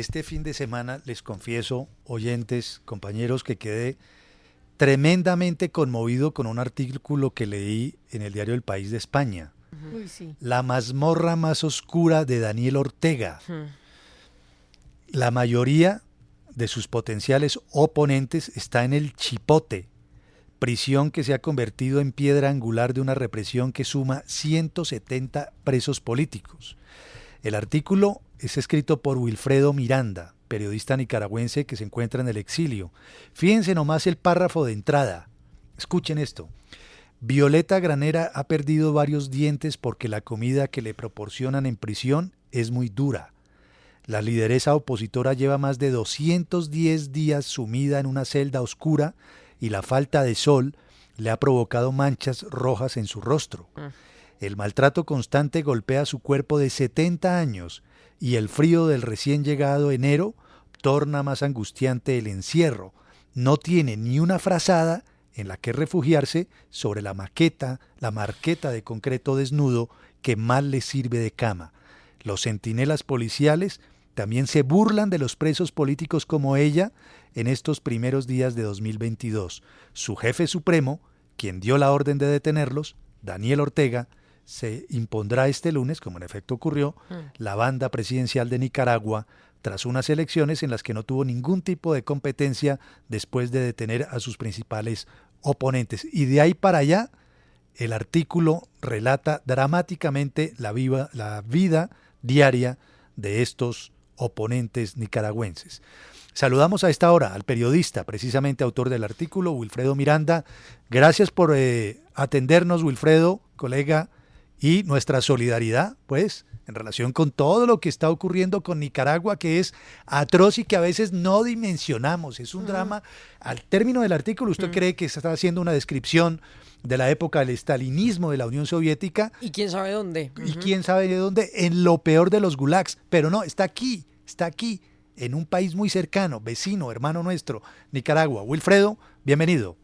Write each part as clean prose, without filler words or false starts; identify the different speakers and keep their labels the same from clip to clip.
Speaker 1: este fin de semana les confieso, oyentes, compañeros, que quedé tremendamente conmovido con un artículo que leí en el diario El País de España.
Speaker 2: Uy, sí.
Speaker 1: La mazmorra más oscura de Daniel Ortega. La mayoría de sus potenciales oponentes está en el Chipote, prisión que se ha convertido en piedra angular de una represión que suma 170 presos políticos. El artículo es escrito por Wilfredo Miranda, periodista nicaragüense que se encuentra en el exilio. Fíjense nomás el párrafo de entrada. Escuchen esto. Violeta Granera ha perdido varios dientes porque la comida que le proporcionan en prisión es muy dura. La lideresa opositora lleva más de 210 días sumida en una celda oscura y la falta de sol le ha provocado manchas rojas en su rostro. El maltrato constante golpea su cuerpo de 70 años y el frío del recién llegado enero torna más angustiante el encierro. No tiene ni una frazada en la que refugiarse sobre la marqueta de concreto desnudo que más le sirve de cama. Los centinelas policiales también se burlan de los presos políticos como ella en estos primeros días de 2022. Su jefe supremo, quien dio la orden de detenerlos, Daniel Ortega, se impondrá este lunes, como en efecto ocurrió, la banda presidencial de Nicaragua tras unas elecciones en las que no tuvo ningún tipo de competencia después de detener a sus principales oponentes. Y de ahí para allá, el artículo relata dramáticamente la vida diaria de estos oponentes nicaragüenses. Saludamos a esta hora al periodista, precisamente autor del artículo, Wilfredo Miranda. Gracias por atendernos, Wilfredo, colega, y nuestra solidaridad, pues, en relación con todo lo que está ocurriendo con Nicaragua, que es atroz y que a veces no dimensionamos. Es un drama. Al término del artículo, usted cree que se está haciendo una descripción de la época del estalinismo de la Unión Soviética.
Speaker 2: ¿Y quién sabe dónde?
Speaker 1: Y quién sabe de dónde, en lo peor de los gulags. Pero no, está aquí, en un país muy cercano, vecino, hermano nuestro, Nicaragua. Wilfredo, bienvenido.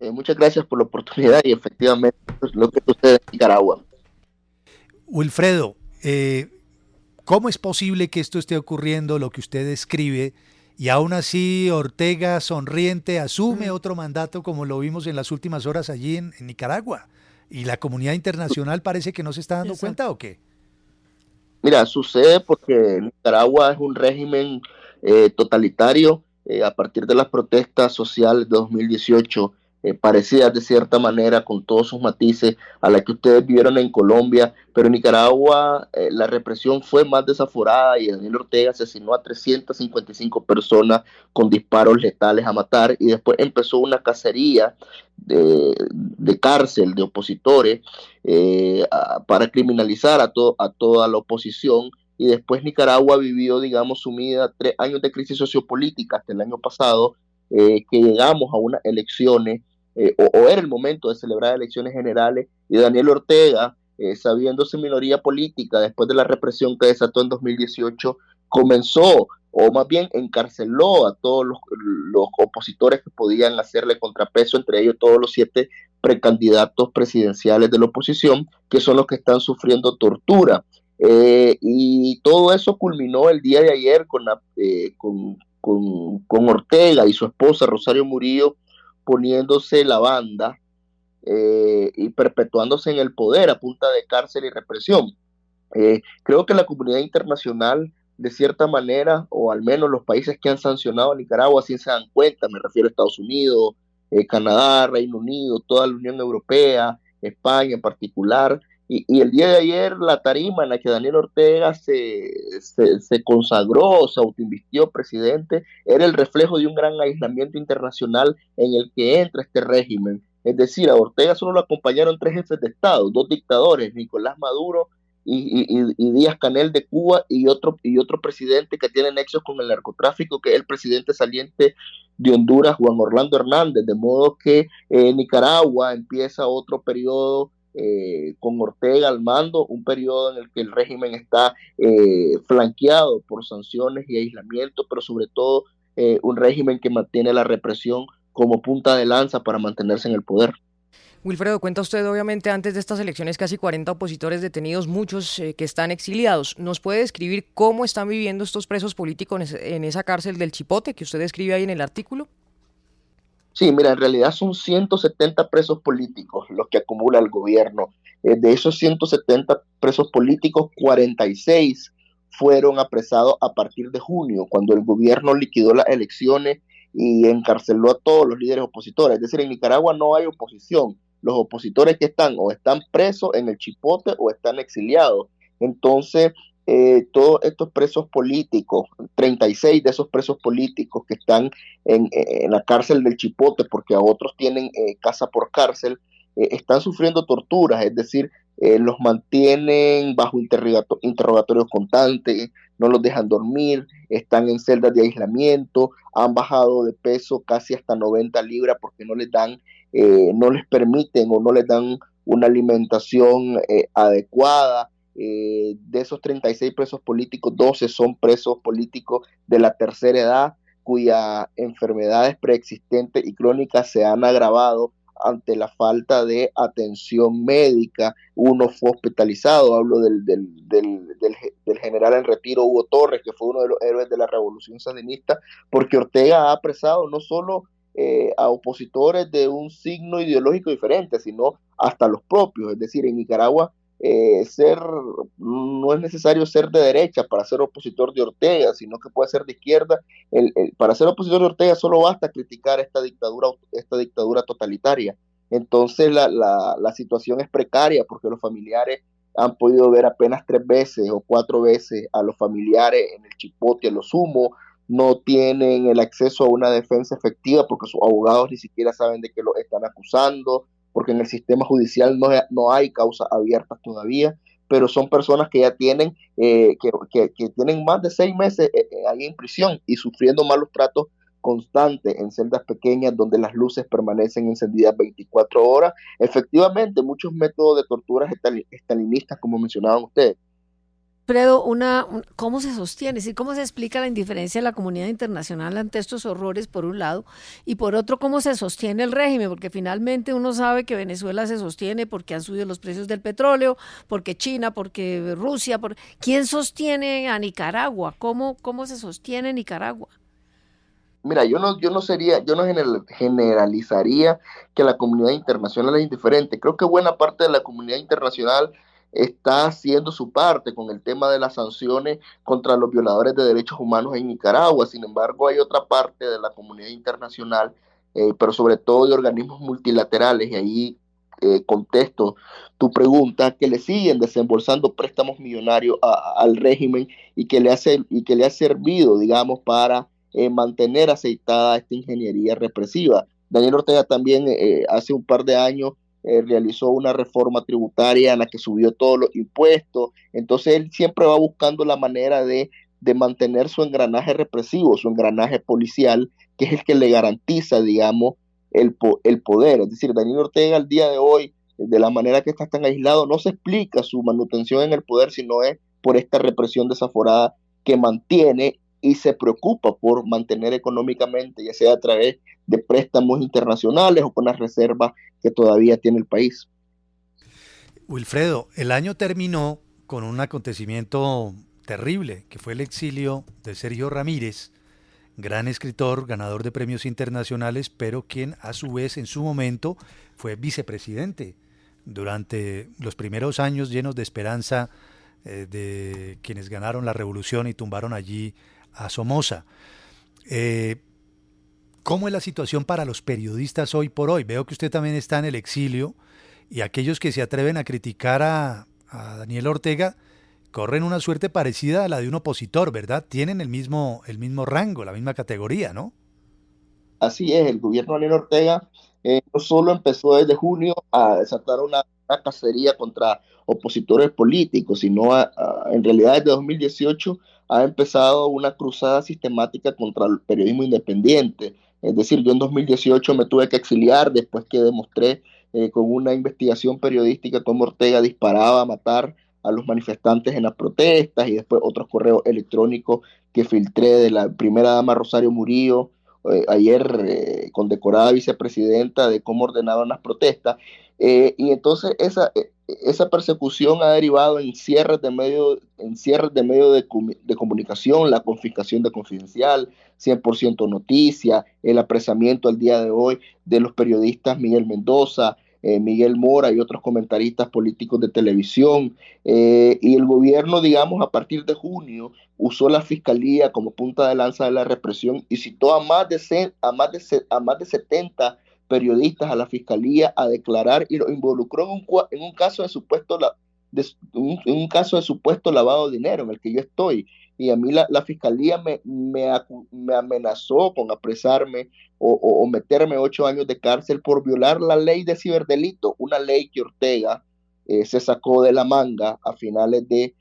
Speaker 3: Muchas gracias por la oportunidad y efectivamente es lo que sucede en Nicaragua.
Speaker 1: Wilfredo, ¿cómo es posible que esto esté ocurriendo, lo que usted describe, y aún así Ortega, sonriente, asume otro mandato como lo vimos en las últimas horas allí en Nicaragua? ¿Y la comunidad internacional parece que no se está dando cuenta o qué?
Speaker 3: Mira, sucede porque Nicaragua es un régimen totalitario a partir de las protestas sociales de 2018, parecidas de cierta manera con todos sus matices a la que ustedes vivieron en Colombia, pero en Nicaragua la represión fue más desaforada y Daniel Ortega asesinó a 355 personas con disparos letales a matar y después empezó una cacería de cárcel de opositores para criminalizar a toda la oposición. Y después Nicaragua vivió, digamos, sumida 3 años de crisis sociopolítica hasta el año pasado, que llegamos a unas elecciones, o era el momento de celebrar elecciones generales, y Daniel Ortega, sabiéndose minoría política después de la represión que desató en 2018, comenzó, o más bien encarceló a todos los opositores que podían hacerle contrapeso, entre ellos todos los 7 precandidatos presidenciales de la oposición, que son los que están sufriendo tortura. Y todo eso culminó el día de ayer con Ortega y su esposa Rosario Murillo poniéndose la banda y perpetuándose en el poder a punta de cárcel y represión. Creo que la comunidad internacional, de cierta manera, o al menos los países que han sancionado a Nicaragua, sí se dan cuenta, me refiero a Estados Unidos, Canadá, Reino Unido, toda la Unión Europea, España en particular. Y el día de ayer la tarima en la que Daniel Ortega se consagró, se autoinvistió presidente, era el reflejo de un gran aislamiento internacional en el que entra este régimen. Es decir, a Ortega solo lo acompañaron 3 jefes de Estado, 2 dictadores, Nicolás Maduro y Díaz-Canel de Cuba y otro presidente que tiene nexos con el narcotráfico, que es el presidente saliente de Honduras, Juan Orlando Hernández, de modo que Nicaragua empieza otro periodo con Ortega al mando, un periodo en el que el régimen está flanqueado por sanciones y aislamiento, pero sobre todo un régimen que mantiene la represión como punta de lanza para mantenerse en el poder.
Speaker 2: Wilfredo, cuenta usted obviamente antes de estas elecciones casi 40 opositores detenidos, muchos que están exiliados. ¿Nos puede describir cómo están viviendo estos presos políticos en esa cárcel del Chipote que usted describe ahí en el artículo?
Speaker 3: Sí, mira, en realidad son 170 presos políticos los que acumula el gobierno. De esos 170 presos políticos, 46 fueron apresados a partir de junio, cuando el gobierno liquidó las elecciones y encarceló a todos los líderes opositores. Es decir, en Nicaragua no hay oposición. Los opositores que están o están presos en el Chipote o están exiliados. Entonces, todos estos presos políticos, 36 de esos presos políticos que están en la cárcel del Chipote, porque a otros tienen casa por cárcel, están sufriendo torturas, es decir, los mantienen bajo interrogatorios constantes, no los dejan dormir, están en celdas de aislamiento, han bajado de peso casi hasta 90 libras porque no les permiten o no les dan una alimentación adecuada. De esos 36 presos políticos, 12 son presos políticos de la tercera edad, cuyas enfermedades preexistentes y crónicas se han agravado ante la falta de atención médica. Uno fue hospitalizado, hablo del general en retiro Hugo Torres, que fue uno de los héroes de la revolución sandinista, porque Ortega ha apresado no solo a opositores de un signo ideológico diferente, sino hasta los propios. Es decir, en Nicaragua no es necesario ser de derecha para ser opositor de Ortega, sino que puede ser de izquierda. Para ser opositor de Ortega solo basta criticar esta dictadura totalitaria. Entonces la situación es precaria porque los familiares han podido ver apenas 3 veces o 4 veces a los familiares en el Chipote, a lo sumo. No tienen el acceso a una defensa efectiva porque sus abogados ni siquiera saben de qué lo están acusando, porque en el sistema judicial no hay causas abiertas todavía, pero son personas que ya tienen, que tienen más de 6 meses ahí en prisión y sufriendo malos tratos constantes en celdas pequeñas donde las luces permanecen encendidas 24 horas. Efectivamente, muchos métodos de torturas estalinistas, como mencionaban ustedes.
Speaker 4: Fredo, ¿cómo se sostiene? ¿Sí? ¿Cómo se explica la indiferencia de la comunidad internacional ante estos horrores, por un lado? Y por otro, ¿cómo se sostiene el régimen? Porque finalmente uno sabe que Venezuela se sostiene porque han subido los precios del petróleo, porque China, porque Rusia. ¿Quién sostiene a Nicaragua? ¿Cómo se sostiene Nicaragua?
Speaker 3: Mira, yo no generalizaría que la comunidad internacional es indiferente. Creo que buena parte de la comunidad internacional está haciendo su parte con el tema de las sanciones contra los violadores de derechos humanos en Nicaragua. Sin embargo, hay otra parte de la comunidad internacional, pero sobre todo de organismos multilaterales, y ahí contesto tu pregunta, que le siguen desembolsando préstamos millonarios al régimen y que le ha servido, digamos, para mantener aceitada esta ingeniería represiva. Daniel Ortega también hace un par de años realizó una reforma tributaria en la que subió todos los impuestos. Entonces él siempre va buscando la manera de mantener su engranaje represivo, su engranaje policial, que es el que le garantiza, digamos, el poder. Es decir, Daniel Ortega al día de hoy, de la manera que está tan aislado, no se explica su manutención en el poder, sino es por esta represión desaforada que mantiene y se preocupa por mantener económicamente, ya sea a través de préstamos internacionales o con las reservas que todavía tiene el país.
Speaker 1: Wilfredo, el año terminó con un acontecimiento terrible, que fue el exilio de Sergio Ramírez, gran escritor, ganador de premios internacionales, pero quien a su vez en su momento fue vicepresidente durante los primeros años llenos de esperanza de quienes ganaron la revolución y tumbaron allí a Somoza. ¿Cómo es la situación para los periodistas hoy por hoy? Veo que usted también está en el exilio y aquellos que se atreven a criticar a Daniel Ortega corren una suerte parecida a la de un opositor, ¿verdad? Tienen el mismo rango, la misma categoría, ¿no?
Speaker 3: Así es, el gobierno de Daniel Ortega no solo empezó desde junio a desatar una cacería contra opositores políticos, sino en realidad desde 2018 ha empezado una cruzada sistemática contra el periodismo independiente. Es decir, yo en 2018 me tuve que exiliar después que demostré con una investigación periodística cómo Ortega disparaba a matar a los manifestantes en las protestas, y después otros correos electrónicos que filtré de la primera dama Rosario Murillo, ayer condecorada vicepresidenta de cómo ordenaban las protestas, y entonces esa persecución ha derivado en cierres de medios de comunicación, la confiscación de Confidencial, 100% Noticias, el apresamiento al día de hoy de los periodistas Miguel Mendoza, Miguel Mora y otros comentaristas políticos de televisión, y el gobierno, digamos, a partir de junio usó la fiscalía como punta de lanza de la represión y citó a más de 70 periodistas a la fiscalía a declarar y lo involucró en un caso de un caso de supuesto lavado de dinero en el que yo estoy. Y a mí la fiscalía me amenazó con apresarme o meterme 8 años de cárcel por violar la ley de ciberdelito, una ley que Ortega se sacó de la manga a finales de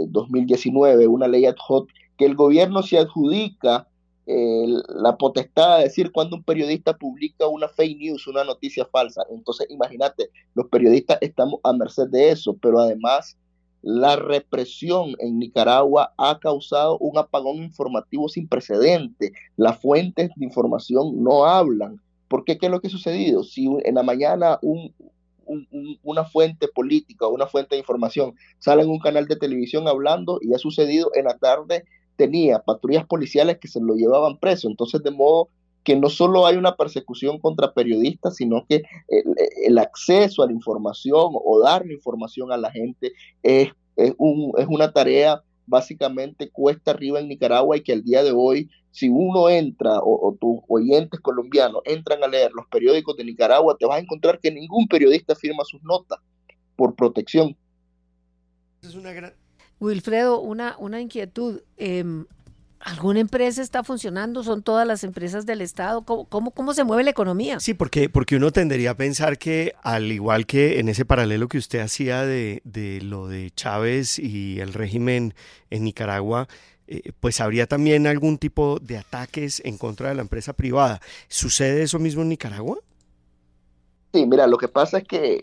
Speaker 3: 2019, una ley ad hoc que el gobierno se adjudica la potestad de decir cuando un periodista publica una fake news, una noticia falsa. Entonces, imagínate, los periodistas estamos a merced de eso, pero además la represión en Nicaragua ha causado un apagón informativo sin precedente. Las fuentes de información no hablan. ¿Por qué? ¿Qué es lo que ha sucedido? Si en la mañana una fuente política o una fuente de información sale en un canal de televisión hablando y ha sucedido en la tarde, tenía patrullas policiales que se lo llevaban preso. Entonces, de modo que no solo hay una persecución contra periodistas, sino que el acceso a la información o dar la información a la gente es una tarea básicamente cuesta arriba en Nicaragua, y que al día de hoy, si uno entra o tus oyentes colombianos entran a leer los periódicos de Nicaragua, te vas a encontrar que ningún periodista firma sus notas por protección.
Speaker 5: Es una gran...
Speaker 4: Wilfredo, una inquietud. ¿Alguna empresa está funcionando? ¿Son todas las empresas del Estado? ¿Cómo se mueve la economía?
Speaker 5: Sí, porque uno tendería a pensar que, al igual que en ese paralelo que usted hacía de lo de Chávez y el régimen en Nicaragua, pues habría también algún tipo de ataques en contra de la empresa privada. ¿Sucede eso mismo en Nicaragua?
Speaker 3: Sí, mira, lo que pasa es que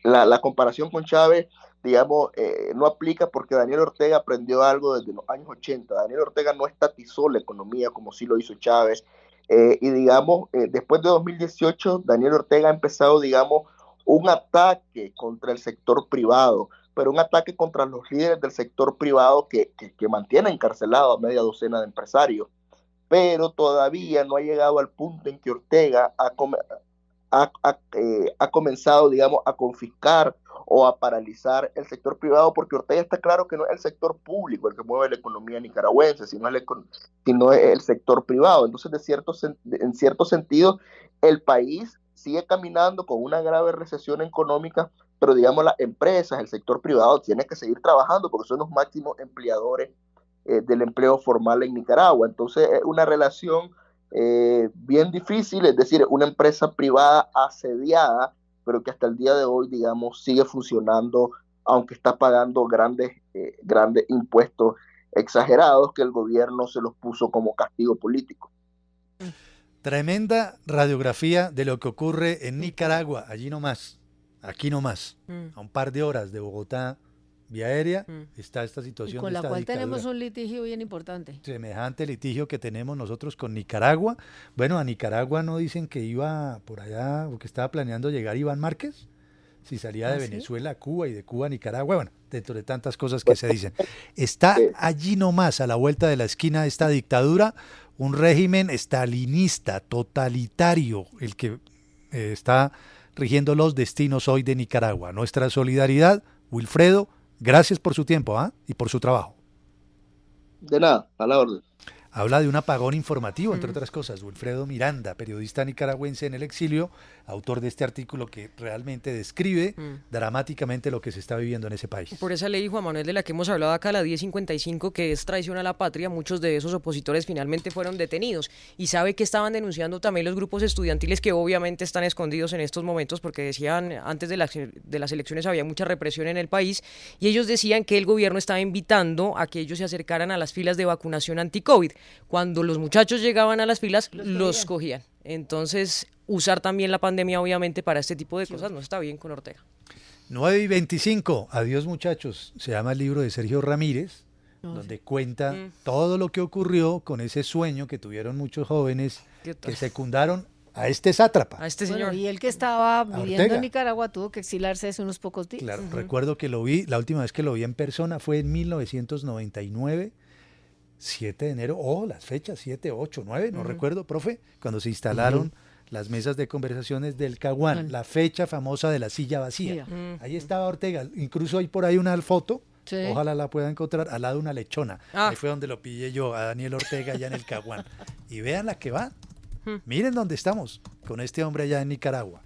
Speaker 3: la comparación con Chávez, digamos, no aplica, porque Daniel Ortega aprendió algo desde los años 80. Daniel Ortega no estatizó la economía como sí lo hizo Chávez, y digamos, después de 2018, Daniel Ortega ha empezado, digamos, un ataque contra el sector privado, pero un ataque contra los líderes del sector privado que mantiene encarcelado a media docena de empresarios, pero todavía no ha llegado al punto en que Ortega ha comenzado, digamos, a confiscar o a paralizar el sector privado, porque Ortega está claro que no es el sector público el que mueve la economía nicaragüense, sino es el sector privado. Entonces, en cierto sentido, el país sigue caminando con una grave recesión económica, pero digamos las empresas, el sector privado tiene que seguir trabajando porque son los máximos empleadores del empleo formal en Nicaragua. Entonces, es una relación bien difícil, es decir, una empresa privada asediada, pero que hasta el día de hoy, digamos, sigue funcionando, aunque está pagando grandes impuestos exagerados que el gobierno se los puso como castigo político.
Speaker 1: Tremenda radiografía de lo que ocurre en Nicaragua, allí nomás, aquí nomás, a un par de horas de Bogotá, vía aérea, está esta situación.
Speaker 4: Y con
Speaker 1: de
Speaker 4: la
Speaker 1: esta
Speaker 4: cual
Speaker 1: dictadura.
Speaker 4: tenemos un litigio bien importante.
Speaker 1: Semejante litigio que tenemos nosotros con Nicaragua. Bueno, a Nicaragua no dicen que iba por allá, o que estaba planeando llegar Iván Márquez, si salía de Venezuela a Cuba y de Cuba a Nicaragua. Bueno, dentro de tantas cosas que se dicen. Está allí nomás, a la vuelta de la esquina de esta dictadura, un régimen estalinista, totalitario, el que está rigiendo los destinos hoy de Nicaragua. Nuestra solidaridad, Wilfredo. Gracias por su tiempo y por su trabajo.
Speaker 3: De nada, a la orden.
Speaker 1: Habla de un apagón informativo, entre otras cosas. Wilfredo Miranda, periodista nicaragüense en el exilio, autor de este artículo que realmente describe dramáticamente lo que se está viviendo en ese país.
Speaker 2: Por esa ley, Juan Manuel, de la que hemos hablado acá, la 1055, que es traición a la patria, muchos de esos opositores finalmente fueron detenidos. Y sabe que estaban denunciando también los grupos estudiantiles, que obviamente están escondidos en estos momentos, porque decían, antes de las elecciones había mucha represión en el país, y ellos decían que el gobierno estaba invitando a que ellos se acercaran a las filas de vacunación anti-COVID. Cuando los muchachos llegaban a las filas, los cogían. Entonces, usar también la pandemia, obviamente, para este tipo de cosas no está bien con Ortega.
Speaker 1: 9:25. Adiós, muchachos. Se llama el libro de Sergio Ramírez, donde cuenta todo lo que ocurrió con ese sueño que tuvieron muchos jóvenes que secundaron a este sátrapa.
Speaker 2: A este señor.
Speaker 4: Y él que estaba viviendo
Speaker 1: Ortega.
Speaker 4: en Nicaragua tuvo que exiliarse hace unos pocos días.
Speaker 1: Claro, recuerdo que lo vi, la última vez que lo vi en persona fue en 1999, 7 de enero, las fechas, 7, 8, 9, no recuerdo, profe, cuando se instalaron las mesas de conversaciones del Caguán, la fecha famosa de la silla vacía. Ahí estaba Ortega, incluso hay por ahí una foto, ojalá la pueda encontrar, al lado de una lechona. Ahí fue donde lo pillé yo, a Daniel Ortega allá en el Caguán. Y vean la que va. Miren dónde estamos, con este hombre allá en Nicaragua.